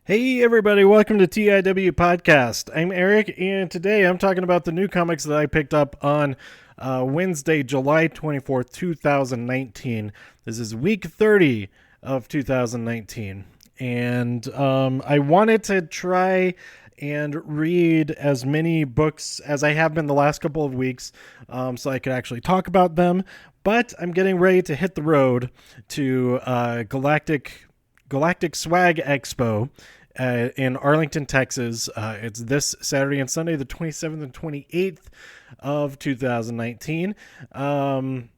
Hey everybody, welcome to TIW Podcast. I'm Eric, and today I'm talking about the new comics that I picked up on Wednesday, July 24th, 2019. This is week 30 of 2019, and I wanted to try and read as many books as I have been the last couple of weeks, so I could actually talk about them. But I'm getting ready to hit the road to Galactic Swag Expo in Arlington, Texas. It's this Saturday and Sunday, the 27th and 28th of 2019. Go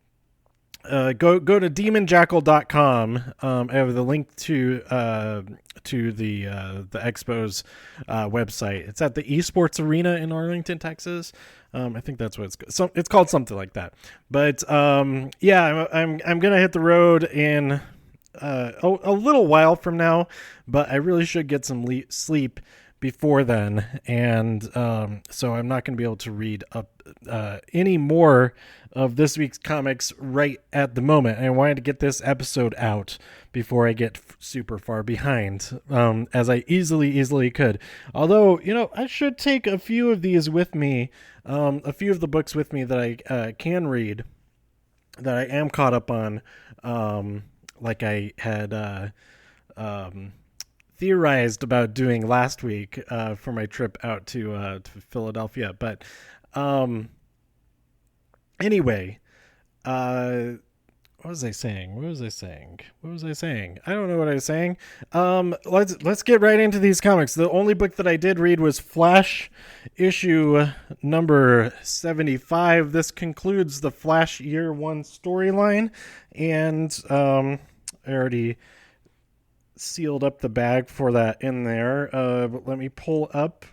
to demonjackal.com. I have the link to the Expo's website. It's at the Esports Arena in Arlington, Texas. I think that's what it's called, something like that. But yeah, I'm gonna hit the road in a little while from now, but I really should get some sleep before then, and so I'm not going to be able to read up any more of this week's comics right at the moment. And I wanted to get this episode out before I get super far behind, as I easily could. Although, I should take a few of these with me, a few of the books with me that I can read, that I am caught up on, like I had theorized about doing last week for my trip out to Philadelphia. But anyway, what was I saying? I don't know what I was saying. Let's get right into these comics. The only book that I did read was Flash issue number 75. This concludes the Flash Year 1 storyline, and I already sealed up the bag for that in there. But let me pull up.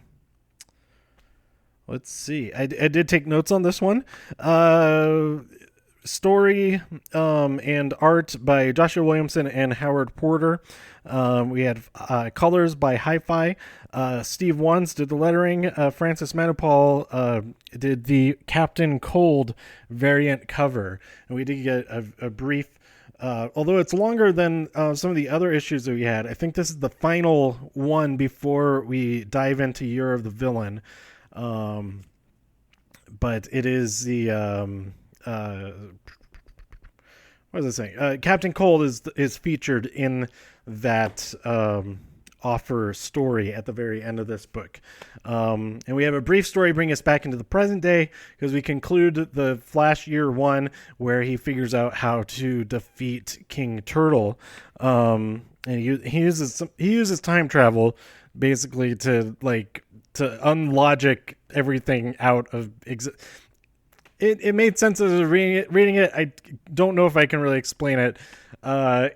Let's see. I did take notes on this one. Story and art by Joshua Williamson and Howard Porter. We had colors by Hi-Fi. Steve Wands did the lettering. Francis Manipal did the Captain Cold variant cover. And we did get a brief, although it's longer than some of the other issues that we had. I think this is the final one before we dive into Year of the Villain. But it is the... what was I saying? Captain Cold is featured in that offer story at the very end of this book. And we have a brief story bring us back into the present day, because we conclude the Flash Year 1 where he figures out how to defeat King Turtle. And he uses time travel basically to unlogic everything out of It made sense as I was reading it. I don't know if I can really explain it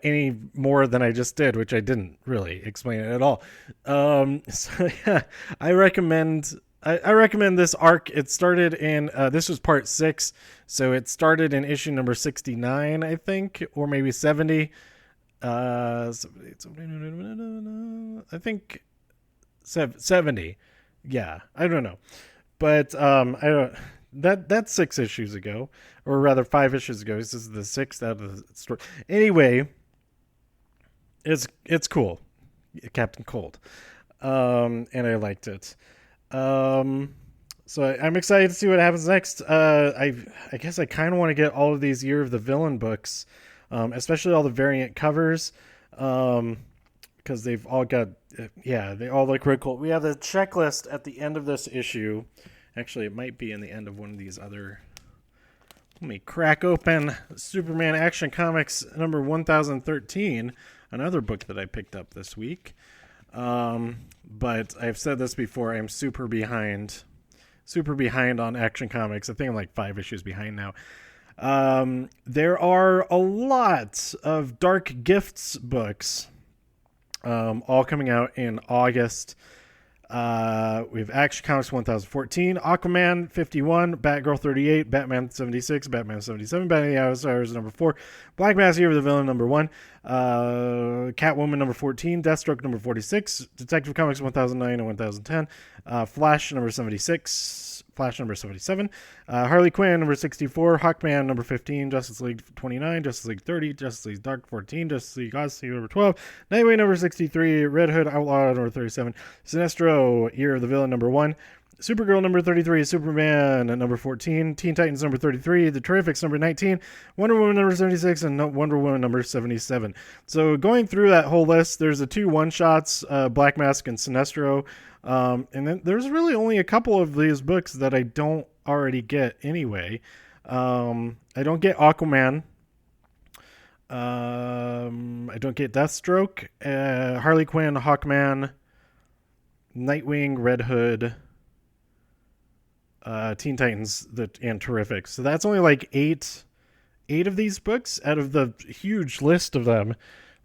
any more than I just did, which I didn't really explain it at all. So yeah, I recommend this arc. It started in this was part 6, so it started in issue number 69, I think, or maybe 70. I think 70. Yeah, I don't know, but I don't. That's 6 issues ago, or rather 5 issues ago. This is the 6th out of the story. Anyway, it's cool, Captain Cold, and I liked it. So I'm excited to see what happens next. I guess I kind of want to get all of these Year of the Villain books, especially all the variant covers, because they've all got they all look really cool. We have the checklist at the end of this issue. Actually, it might be in the end of one of these other. Let me crack open Superman Action Comics number 1013, another book that I picked up this week. But I've said this before, I'm super behind on Action Comics. I think I'm like 5 issues behind now. There are a lot of Dark Gifts books, all coming out in August. We have Action Comics 1014, Aquaman 51, Batgirl 38, Batman 76, Batman 77, Batman the Outsiders number 4, Black Mask Year of the Villain number 1, Catwoman number 14, Deathstroke number 46, Detective Comics 1009 and 1010, Flash number 76, Flash number 77, Harley Quinn number 64, Hawkman number 15, Justice League 29, Justice League 30, Justice League Dark 14, Justice League Odyssey number 12, Nightwing number 63, Red Hood Outlaw number 37, Sinestro Year of the Villain number 1, Supergirl number 33, Superman number 14, Teen Titans number 33, The Terrifics number 19, Wonder Woman number 76, and Wonder Woman number 77. So going through that whole list, there's the 2 one-shots, Black Mask and Sinestro, and then there's really only a couple of these books that I don't already get anyway. I don't get Aquaman. I don't get Deathstroke, Harley Quinn, Hawkman, Nightwing, Red Hood, Teen Titans, and Terrific. So that's only like eight of these books out of the huge list of them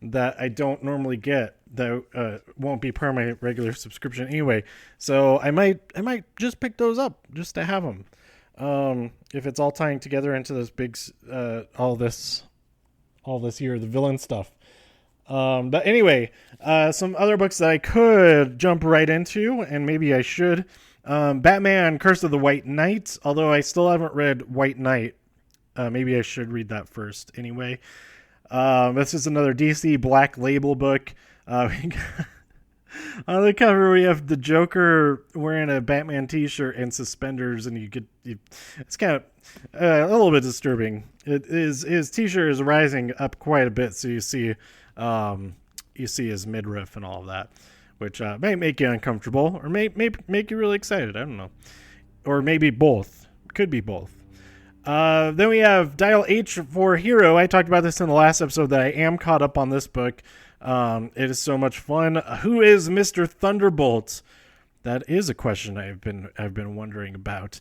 that I don't normally get, that won't be part of my regular subscription anyway. So I might just pick those up just to have them. If it's all tying together into this big all this year, the villain stuff. But anyway, some other books that I could jump right into, and maybe I should. Batman Curse of the White Knight, although I still haven't read White Knight. Maybe I should read that first anyway. This is another DC Black Label book. On the cover we have the Joker wearing a Batman t-shirt and suspenders, and it's kind of a little bit disturbing. His t-shirt is rising up quite a bit, so you see his midriff and all of that, which may make you uncomfortable, or may make you really excited. I don't know. Or maybe both. Could be both. Then we have Dial H for Hero. I talked about this in the last episode that I am caught up on this book. It is so much fun. Who is Mr. Thunderbolt? That is a question I've been wondering about.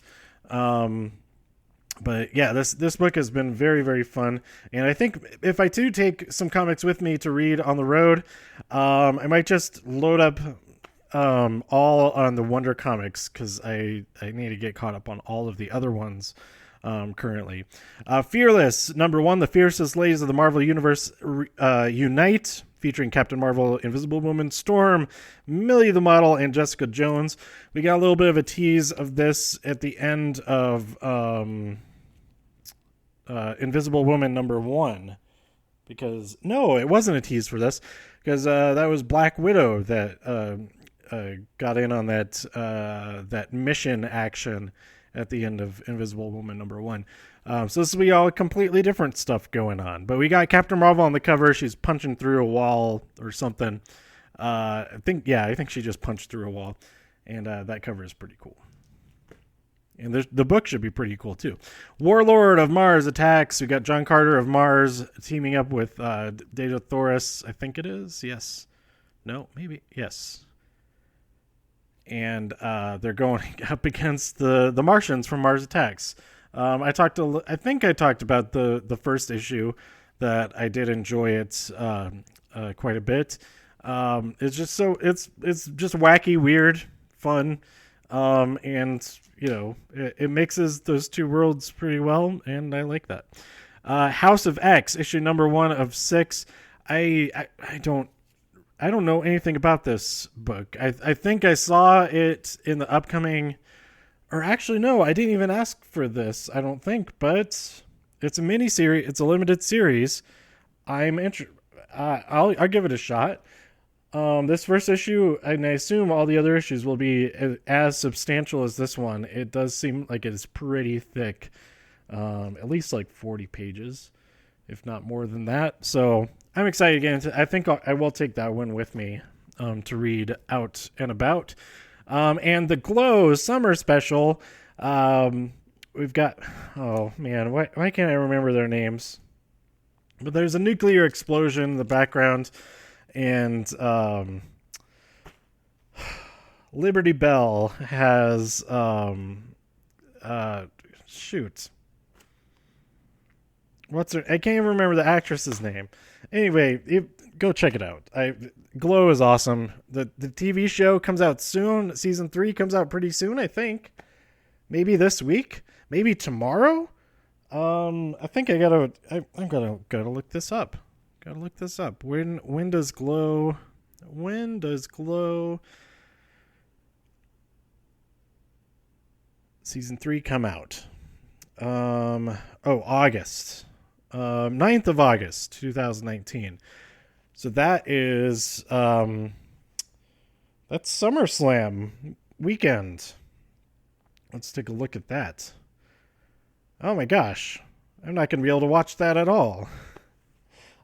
But yeah, this book has been very, very fun. And I think if I do take some comics with me to read on the road, I might just load up all on the Wonder Comics, because I need to get caught up on all of the other ones currently. Fearless, number 1, the fiercest ladies of the Marvel Universe unite, featuring Captain Marvel, Invisible Woman, Storm, Millie the Model, and Jessica Jones. We got a little bit of a tease of this at the end of Invisible Woman number 1, because no, it wasn't a tease for this, because that was Black Widow that got in on that mission action at the end of Invisible Woman number 1. So this will be all completely different stuff going on. But we got Captain Marvel on the cover. She's punching through a wall or something. I think she just punched through a wall. And that cover is pretty cool. And the book should be pretty cool too. Warlord of Mars attacks. We got John Carter of Mars teaming up with Data Thoris. I think it is. Yes. No, maybe. Yes. And they're going up against the Martians from Mars Attacks. I think I talked about the first issue, that I did enjoy it quite a bit. It's just it's just wacky, weird, fun, and it mixes those two worlds pretty well, and I like that. House of X, issue number 1 of 6. I don't know anything about this book. I think I saw it in the upcoming, or actually no, I didn't even ask for this, I don't think, but it's a mini series. It's a limited series. I'm interested. I'll give it a shot. This first issue, and I assume all the other issues will be as substantial as this one. It does seem like it is pretty thick, at least like 40 pages, if not more than that. So I'm excited to get into it. I think I will take that one with me to read out and about. And the Glow Summer Special, we've got, oh man, why can't I remember their names? But there's a nuclear explosion in the background, and Liberty Bell has shoot. I can't even remember the actress's name. Anyway, go check it out. Glow is awesome. The TV show comes out soon. Season 3 comes out pretty soon, I think. Maybe this week. Maybe tomorrow. I think I'm gonna look this up. Gotta look this up. When does Glow season 3 come out? August. 9th of August, 2019. So that is that's SummerSlam weekend. Let's take a look at that. Oh my gosh. I'm not going to be able to watch that at all.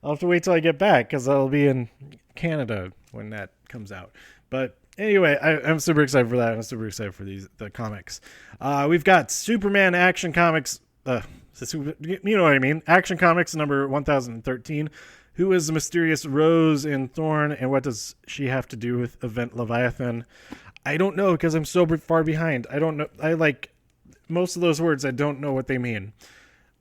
I'll have to wait till I get back because I'll be in Canada when that comes out. But anyway, I'm super excited for that. I'm super excited for the comics. We've got Superman Action Comics. You know what I mean? Action Comics number 1013. Who is the mysterious Rose in Thorn, and what does she have to do with Event Leviathan? I don't know because I'm so far behind. I don't know. I like most of those words. I don't know what they mean.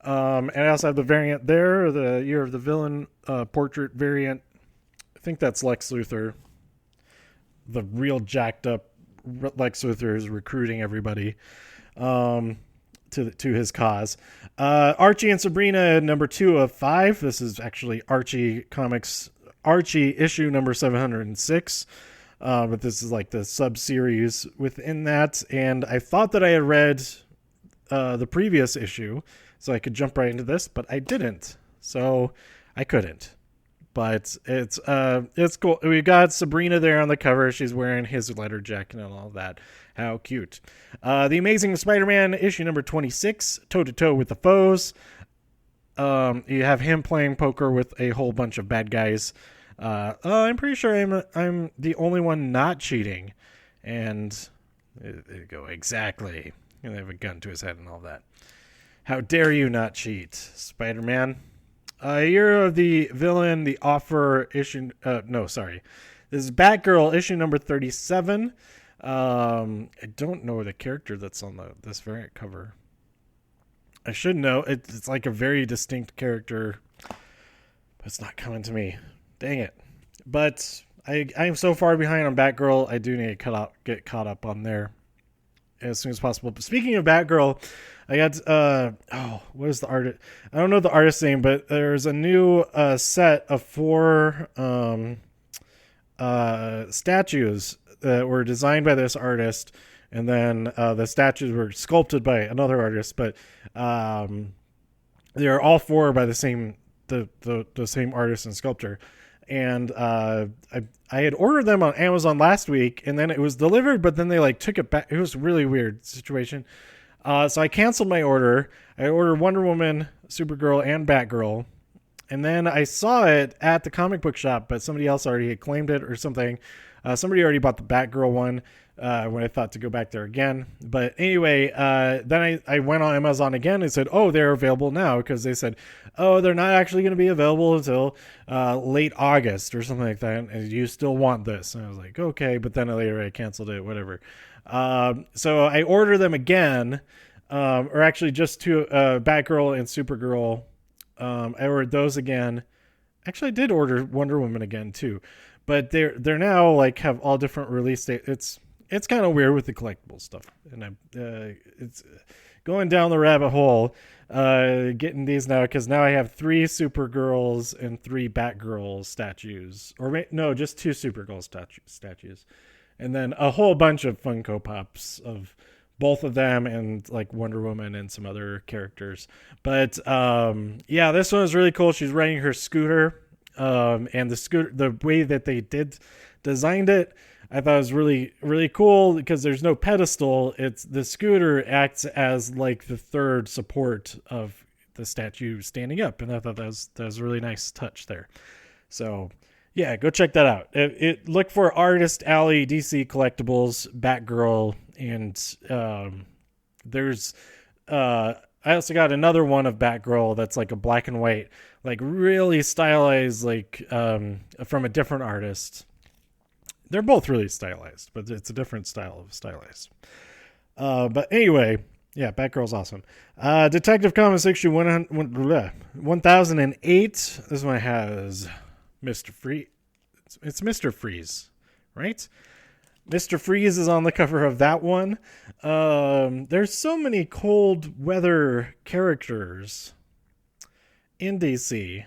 And I also have the variant there, the Year of the Villain portrait variant. I think that's Lex Luthor. The real jacked up Lex Luthor is recruiting everybody to his cause. Archie and Sabrina, number 2 of 5. This is actually Archie Comics, Archie issue number 706. But this is like the sub-series within that. And I thought that I had read the previous issue, so I could jump right into this, but I didn't. So I couldn't. But it's cool. We got Sabrina there on the cover. She's wearing his leather jacket and all that. How cute. The Amazing Spider-Man issue number 26, toe-to-toe with the foes. You have him playing poker with a whole bunch of bad guys. I'm pretty sure I'm the only one not cheating. And they go, exactly. And they have a gun to his head and all that. How dare you not cheat, Spider-Man? Year of the Villain, the Offer issue. This is Batgirl issue number 37. I don't know the character that's on this variant cover. I should know. It's like a very distinct character, but it's not coming to me. Dang it. But I'm so far behind on Batgirl. I do need to get caught up on there as soon as possible. But speaking of Batgirl, I got what is the artist? I don't know the artist's name, but there's a new set of 4 statues that were designed by this artist, and then the statues were sculpted by another artist. But they are all 4 by the same artist and sculptor. And I had ordered them on Amazon last week, and then it was delivered, but then they took it back. It was a really weird situation. So I canceled my order. I ordered Wonder Woman, Supergirl, and Batgirl. And then I saw it at the comic book shop, but somebody else already had claimed it or something. Somebody already bought the Batgirl one when I thought to go back there again. But anyway, then I went on Amazon again and said, oh, they're available now, because they said, oh, they're not actually going to be available until late August or something like that. And you still want this? And I was like, okay. But then later I canceled it, whatever. So I ordered them again, or actually just 2, Batgirl and Supergirl. I ordered those again. Actually, I did order Wonder Woman again too, but they're now have all different release dates. It's kind of weird with the collectible stuff, and it's going down the rabbit hole, getting these now, because now I have 3 Supergirls and 3 Batgirl statues, just 2 Supergirl statues, and then a whole bunch of Funko Pops of both of them and Wonder Woman and some other characters. But this one is really cool. She's riding her scooter, and the way that they designed it, I thought it was really, really cool, because there's no pedestal. It's the scooter acts as the third support of the statue standing up, and I thought that was a really nice touch there. So yeah, go check that out. Look for Artist Alley DC Collectibles Batgirl, and there's I also got another one of Batgirl that's a black and white, really stylized, from a different artist. They're both really stylized, but it's a different style of stylized. But anyway, yeah, Batgirl's awesome. Detective Comics issue 1008. This one has Mr. Freeze. It's Mr. Freeze, right? Mr. Freeze is on the cover of that one. There's so many cold weather characters in DC.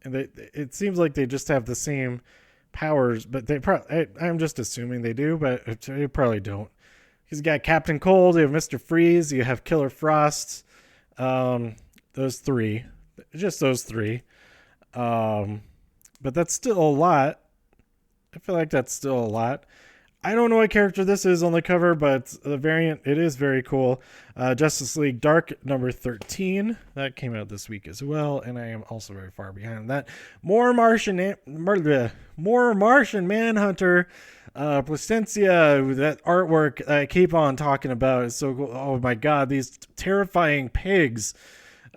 and it seems like they just have the same powers, but I'm just assuming they do, but they probably don't. He's got Captain Cold, you have Mr. Freeze, you have Killer Frost. Those three. Just those three. But that's still a lot. I feel like that's still a lot. I don't know what character this is on the cover, but the variant, it is very cool. Justice League Dark number 13. That came out this week as well, and I am also very far behind that. More Martian Manhunter. Placencia, that artwork I keep on talking about is so cool. Oh my god, these terrifying pigs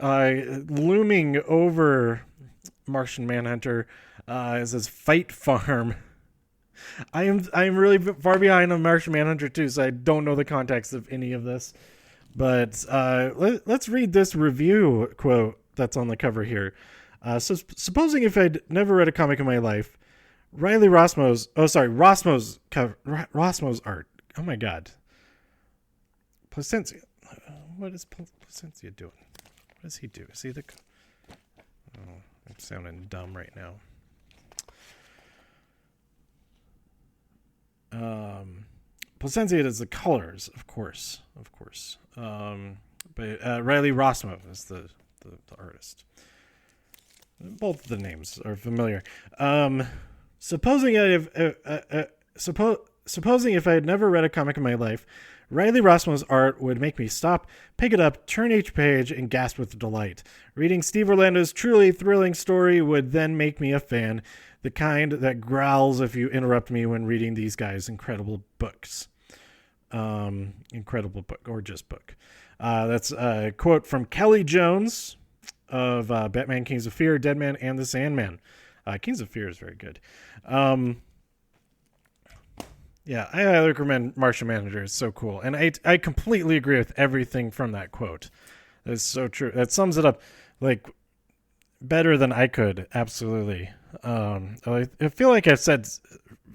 looming over Martian Manhunter. It says Fight Farm. I'm really far behind on Martian Manhunter too, so I don't know the context of any of this. But let's read this review quote that's on the cover here. So supposing if I'd never read a comic in my life, Rossmo's art. Oh my god. Placencia. What is Placencia doing? What does he do? Is he the... Oh, I'm sounding dumb right now. Placencia does the colors, of course. But Riley Rossmo is the artist. Both of the names are familiar. Supposing if I had never read a comic in my life, Riley Rossmo's art would make me stop, pick it up, turn each page, and gasp with delight. Reading Steve Orlando's truly thrilling story would then make me a fan, the kind that growls if you interrupt me when reading these guys' incredible books. Incredible book, or just book. That's a quote from Kelly Jones of Batman, Kings of Fear, Deadman, and the Sandman. Kings of Fear is very good. Yeah, I highly recommend Martian Manhunter. It's so cool. And I completely agree with everything from that quote. That's so true. That sums it up like better than I could. Absolutely. I feel like I've said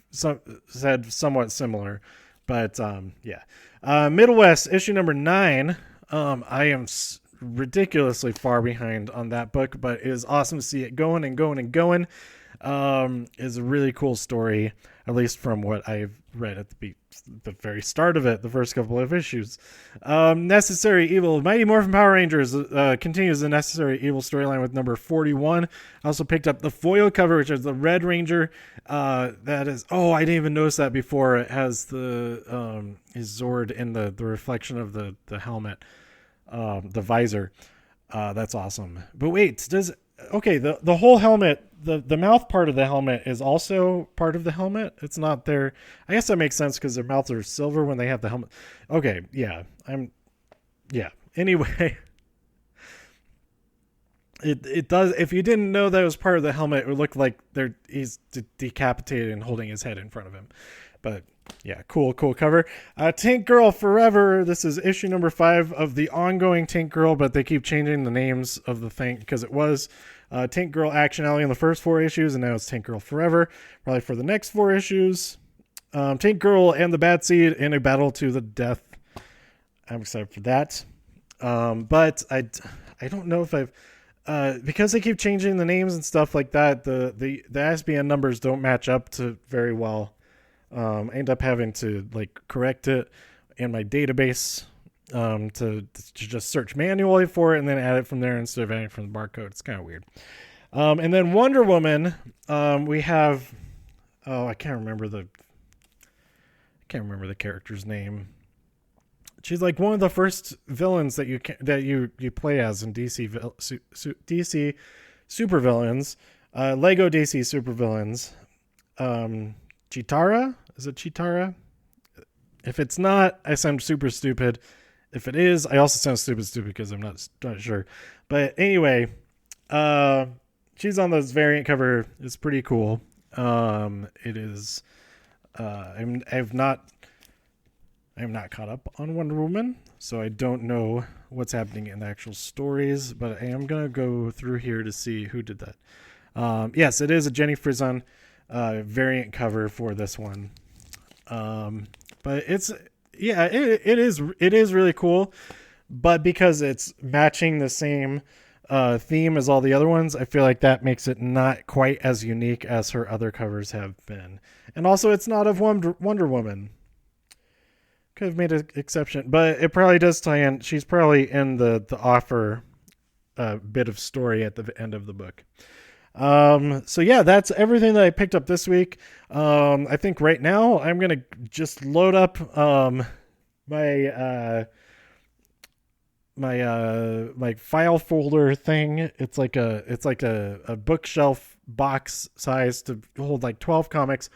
somewhat similar, but yeah. Middle West issue number 9. I am ridiculously far behind on that book, but it is awesome to see it going and going and going. Is a really cool story, at least from what I've read at the very start of it, the first couple of issues. Necessary Evil, Mighty Morphin Power Rangers continues the Necessary Evil storyline with number 41. I also picked up the foil cover, which is the Red Ranger. That is, I didn't even notice that before. It has the his Zord in the reflection of the helmet, the visor. That's awesome. But wait, the whole helmet, the mouth part of the helmet is also part of the helmet. It's not their... I guess that makes sense because their mouths are silver when they have the helmet. Okay, yeah. Anyway, it does... If you didn't know that it was part of the helmet, it would look like he's decapitated and holding his head in front of him. But yeah, cool cover. Tank Girl Forever. This is issue number 5 of the ongoing Tank Girl, but they keep changing the names of the thing because it was Tank Girl Action Alley in the first 4 issues, and now it's Tank Girl Forever, probably for the next 4 issues. Tank Girl and the Bat Seed in a battle to the death. I'm excited for that. But I don't know if I've... because they keep changing the names and stuff like that, the ISBN numbers don't match up to very well. I end up having to correct it in my database to just search manually for it and then add it from there instead of adding from the barcode. It's kind of weird. And then Wonder Woman, we have I can't remember the character's name. She's like one of the first villains that you play as in DC DC supervillains, Lego DC supervillains. Cheetara? Is it Cheetara? If it's not, I sound super stupid. If it is, I also sound stupid because I'm not sure. But anyway, she's on this variant cover. It's pretty cool. It is. I'm not caught up on Wonder Woman, so I don't know what's happening in the actual stories. But I am gonna go through here to see who did that. Yes, it is a Jenny Frison variant cover for this one. But it is really cool, but because it's matching the same theme as all the other ones, I feel like that makes it not quite as unique as her other covers have been. And also, it's not of Wonder Woman. Could have made an exception, but it probably does tie in. She's probably in the offer bit of story at the end of the book. So yeah, that's everything that I picked up this week. I think right now I'm going to just load up my file folder thing. It's like a bookshelf box size to hold like 12 comics.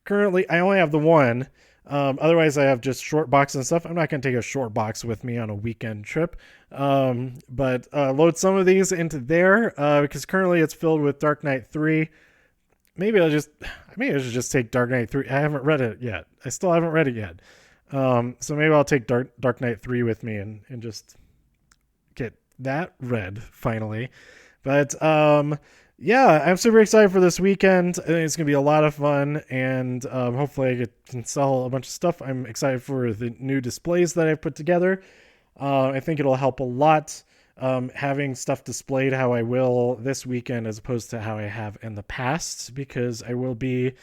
Currently, I only have the one. Otherwise, I have just short boxes and stuff. I'm not going to take a short box with me on a weekend trip. But load some of these into there because currently it's filled with Dark Knight 3. Maybe I should just take Dark Knight 3. I haven't read it yet. I still haven't read it yet. So maybe I'll take Dark Knight 3 with me and just get that read finally. But yeah, I'm super excited for this weekend. I think it's going to be a lot of fun, and hopefully I can sell a bunch of stuff. I'm excited for the new displays that I've put together. I think it'll help a lot having stuff displayed how I will this weekend as opposed to how I have in the past, because I will be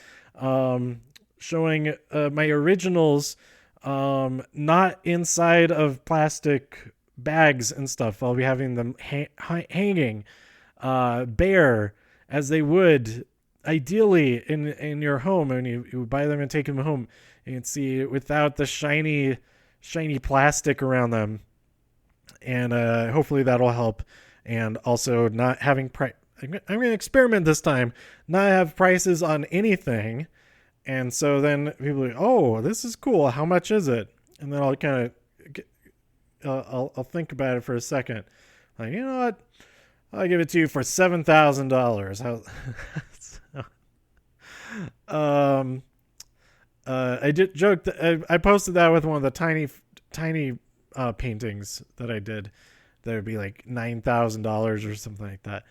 showing my originals not inside of plastic bags and stuff. I'll be having them hanging bare as they would ideally in your home, and you buy them and take them home. You can see without the shiny plastic around them, and hopefully that'll help. And also not having I'm going to experiment this time, not have prices on anything, and so then people are like, oh, this is cool, how much is it? And then I'll kind of I'll think about it for a second, like, you know what, I'll give it to you for $7,000. I did joke that I posted that with one of the tiny paintings that I did. That would be like $9,000 or something like that.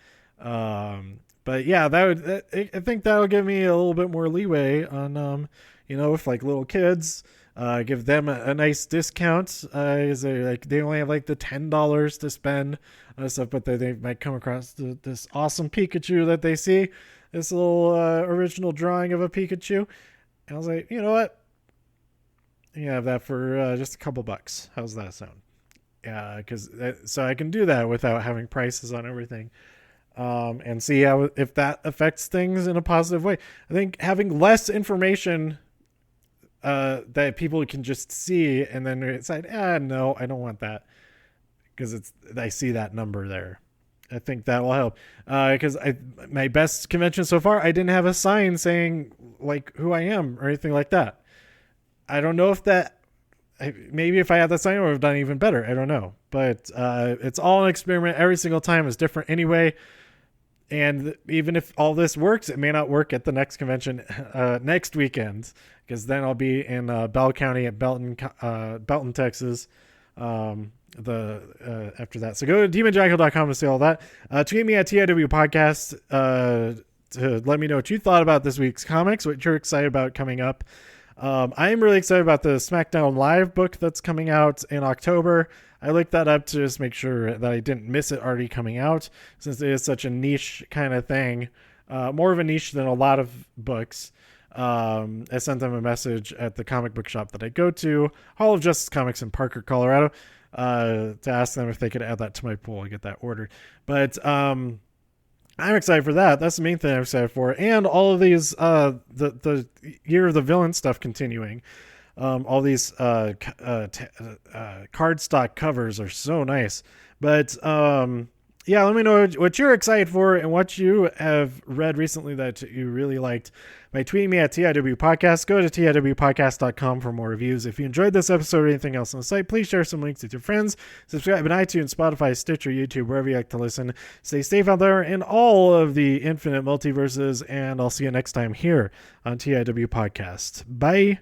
But yeah, I think that'll give me a little bit more leeway on, with like little kids. Give them a nice discount. They only have like the $10 to spend on stuff, but they might come across this awesome Pikachu that they see, this little original drawing of a Pikachu. And I was like, you know what? You have that for just a couple bucks. How's that sound? Yeah, so I can do that without having prices on everything, and see if that affects things in a positive way. I think having less information that people can just see and then decide, no, I don't want that, because I see that number there. I think that will help, because my best convention so far, I didn't have a sign saying like who I am or anything like that. I don't know if that, maybe if I had that sign, I would have done even better. I don't know, but it's all an experiment. Every single time is different anyway. And even if all this works, it may not work at the next convention next weekend, because then I'll be in Bell County at Belton, Texas. After that, so go to demonjackal.com to see all that. Tweet me at TIW Podcast to let me know what you thought about this week's comics, what you're excited about coming up. I am really excited about the SmackDown Live book that's coming out in October. I looked that up to just make sure that I didn't miss it already coming out, since it is such a niche kind of thing, more of a niche than a lot of books. I sent them a message at the comic book shop that I go to, Hall of Justice Comics in Parker, Colorado, to ask them if they could add that to my pool and get that ordered. But I'm excited for that. That's the main thing I'm excited for. And all of these, the Year of the Villain stuff continuing. All these cardstock covers are so nice. But yeah, let me know what you're excited for and what you have read recently that you really liked by tweeting me at TIW Podcast. Go to TIWpodcast.com for more reviews. If you enjoyed this episode or anything else on the site, please share some links with your friends. Subscribe on iTunes, Spotify, Stitcher, YouTube, wherever you like to listen. Stay safe out there in all of the infinite multiverses, and I'll see you next time here on TIW Podcast. Bye.